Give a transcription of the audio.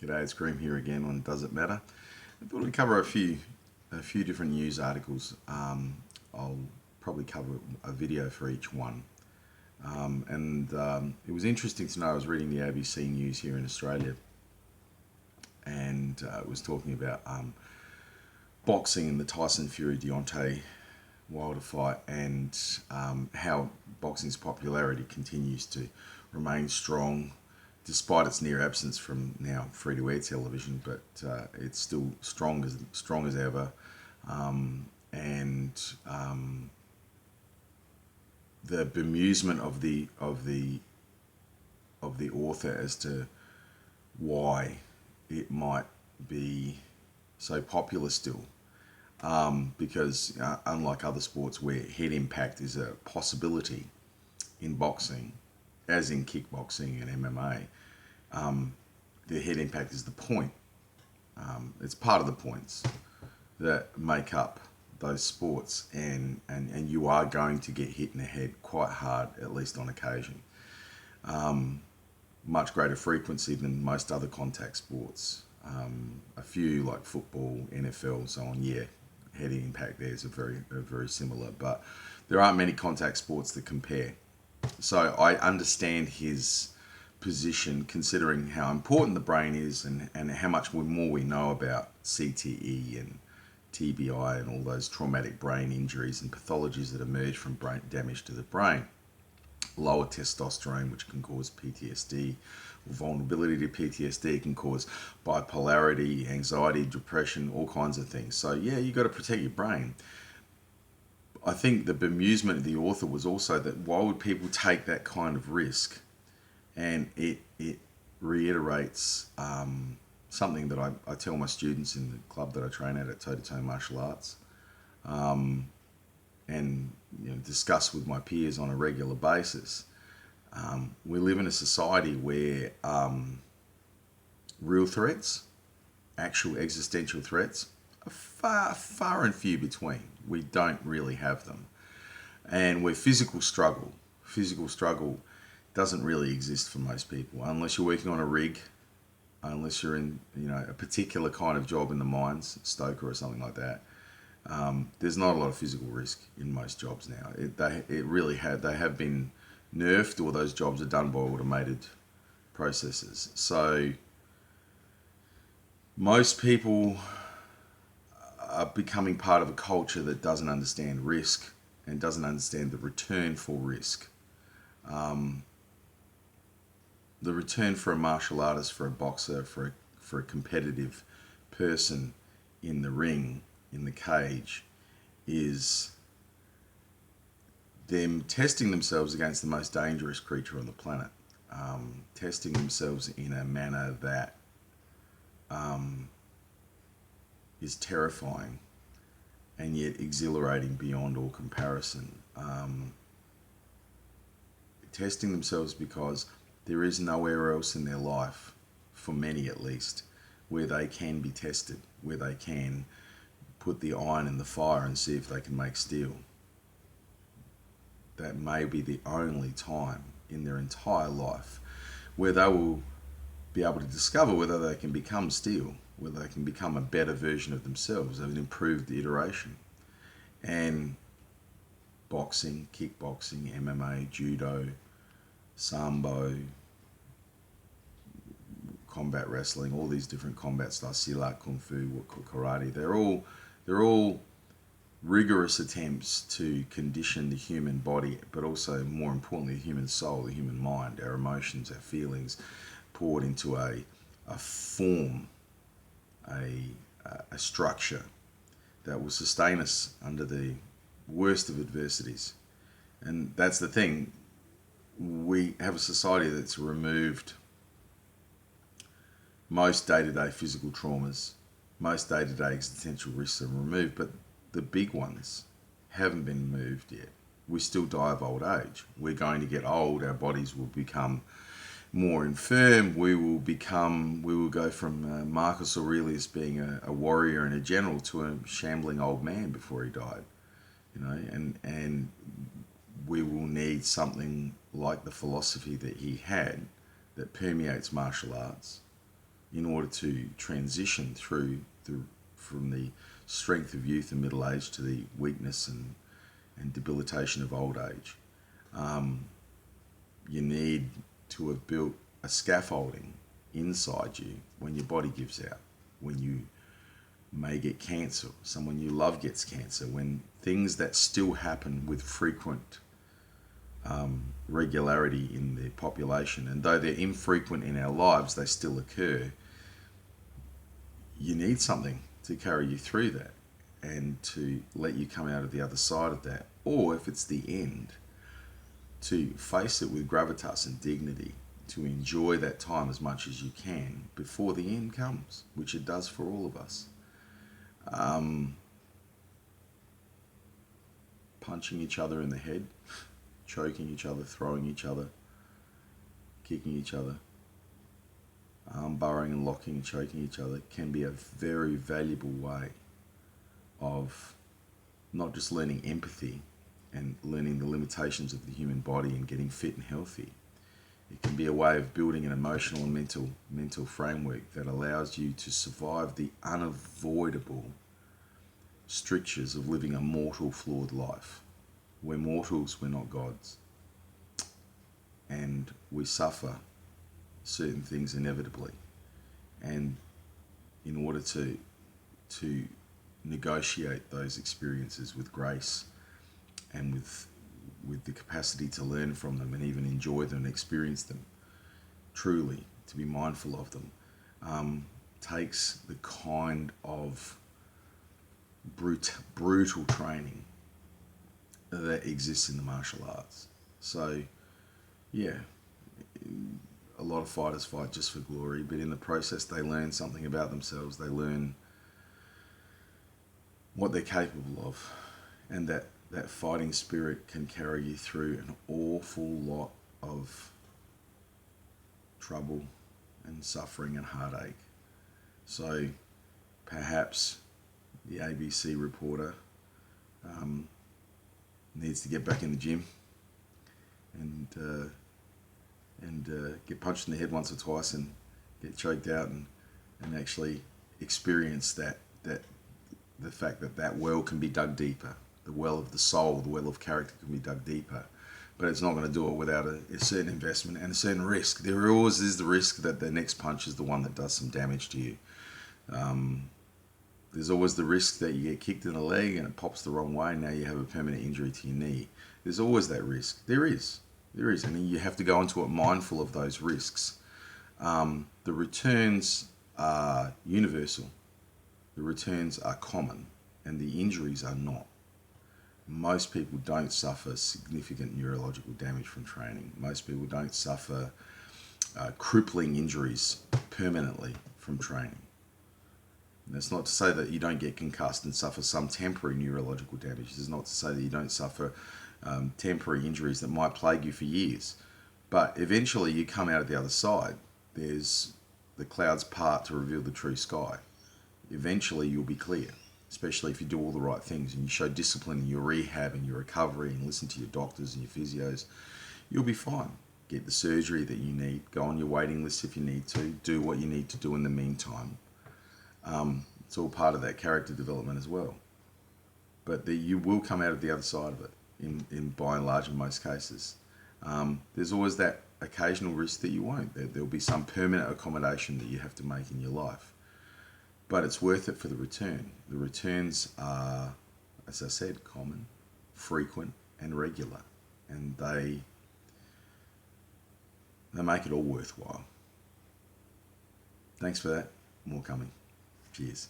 G'day, it's Graham here again on Does It Matter? I thought we'd cover a few different news articles. I'll probably cover a video for each one. It was interesting to know, I was reading the ABC News here in Australia, and it was talking about boxing and the Tyson Fury Deontay Wilder fight, and how boxing's popularity continues to remain strong despite its near absence from now free-to-air television, but it's still strong as ever. And The bemusement of the author as to why it might be so popular still, because unlike other sports where head impact is a possibility, in boxing, as in kickboxing and MMA, the head impact is the point. It's part of the points that make up those sports, and you are going to get hit in the head quite hard, at least on occasion. Much greater frequency than most other contact sports. A few like football, NFL, so on, yeah, head impact there is very similar, but there aren't many contact sports that compare. So I understand his position, considering how important the brain is, and how much more we know about CTE and TBI and all those traumatic brain injuries and pathologies that emerge from brain damage to the brain. Lower testosterone, which can cause PTSD, or vulnerability to PTSD, it can cause bipolarity, anxiety, depression, all kinds of things. So yeah, you got to protect your brain. I think the bemusement of the author was also that why would people take that kind of risk? And it reiterates something that I tell my students in the club that I train at Toe-to-Toe Martial Arts, and discuss with my peers on a regular basis. We live in a society where real threats, actual existential threats, are far and few between. We don't really have them. And where physical struggle doesn't really exist for most people, unless you're working on a rig, unless you're in a particular kind of job in the mines, stoker or something like that. There's not a lot of physical risk in most jobs now. They have been nerfed, or those jobs are done by automated processes. So most people are becoming part of a culture that doesn't understand risk and doesn't understand the return for risk. The return for a martial artist, for a boxer, for a competitive person in the ring, in the cage, is them testing themselves against the most dangerous creature on the planet, testing themselves in a manner that is terrifying and yet exhilarating beyond all comparison. Testing themselves because there is nowhere else in their life, for many at least, where they can be tested, where they can put the iron in the fire and see if they can make steel. That may be the only time in their entire life where they will be able to discover whether they can become steel, whether they can become a better version of themselves, an improved iteration. And boxing, kickboxing, MMA, judo, sambo, combat wrestling, all these different combat styles, silat, kung fu, karate, they're all rigorous attempts to condition the human body, but also, more importantly, the human soul, the human mind, our emotions, our feelings, poured into a form, a structure that will sustain us under the worst of adversities. And that's the thing. We have a society that's removed most day-to-day physical traumas, most day-to-day existential risks are removed, but the big ones haven't been removed yet. We still die of old age. We're going to get old. Our bodies will become more infirm. We will go from Marcus Aurelius being a warrior and a general to a shambling old man before he died. And we will need something like the philosophy that he had, that permeates martial arts, in order to transition from the strength of youth and middle age to the weakness and debilitation of old age. You need to have built a scaffolding inside you when your body gives out, when you may get cancer, someone you love gets cancer, when things that still happen with frequent regularity in the population, and though they're infrequent in our lives, they still occur. You need something to carry you through that and to let you come out of the other side of that, or if it's the end, to face it with gravitas and dignity, to enjoy that time as much as you can before the end comes, which it does for all of us. Punching each other in the head, choking each other, throwing each other, kicking each other, burrowing and locking and choking each other can be a very valuable way of not just learning empathy and learning the limitations of the human body and getting fit and healthy. It can be a way of building an emotional and mental framework that allows you to survive the unavoidable strictures of living a mortal, flawed life. We're mortals, we're not gods. And we suffer certain things inevitably. And in order to negotiate those experiences with grace and with the capacity to learn from them and even enjoy them and experience them truly, to be mindful of them, takes the kind of brutal training that exists in the martial arts. So, yeah, a lot of fighters fight just for glory, but in the process they learn something about themselves. They learn what they're capable of, and that fighting spirit can carry you through an awful lot of trouble and suffering and heartache. So perhaps the ABC reporter needs to get back in the gym and get punched in the head once or twice and get choked out and actually experience that the fact that well can be dug deeper. The well of the soul, the well of character can be dug deeper. But it's not going to do it without a certain investment and a certain risk. There always is the risk that the next punch is the one that does some damage to you. There's always the risk that you get kicked in the leg and it pops the wrong way and now you have a permanent injury to your knee. There's always that risk. There is. And you have to go into it mindful of those risks. The returns are universal. The returns are common and the injuries are not. Most people don't suffer significant neurological damage from training. Most people don't suffer crippling injuries permanently from training. And that's not to say that you don't get concussed and suffer some temporary neurological damage. It's not to say that you don't suffer temporary injuries that might plague you for years. But eventually you come out of the other side. There's the clouds part to reveal the true sky. Eventually you'll be clear, especially if you do all the right things and you show discipline in your rehab and your recovery and listen to your doctors and your physios. You'll be fine. Get the surgery that you need. Go on your waiting list if you need to. Do what you need to do in the meantime. It's all part of that character development as well. But you will come out of the other side of it, in by and large in most cases. There's always that occasional risk that you won't. There'll be some permanent accommodation that you have to make in your life. But it's worth it for the return. The returns are, as I said, common, frequent, and regular. And they make it all worthwhile. Thanks for that. More coming. Cheers.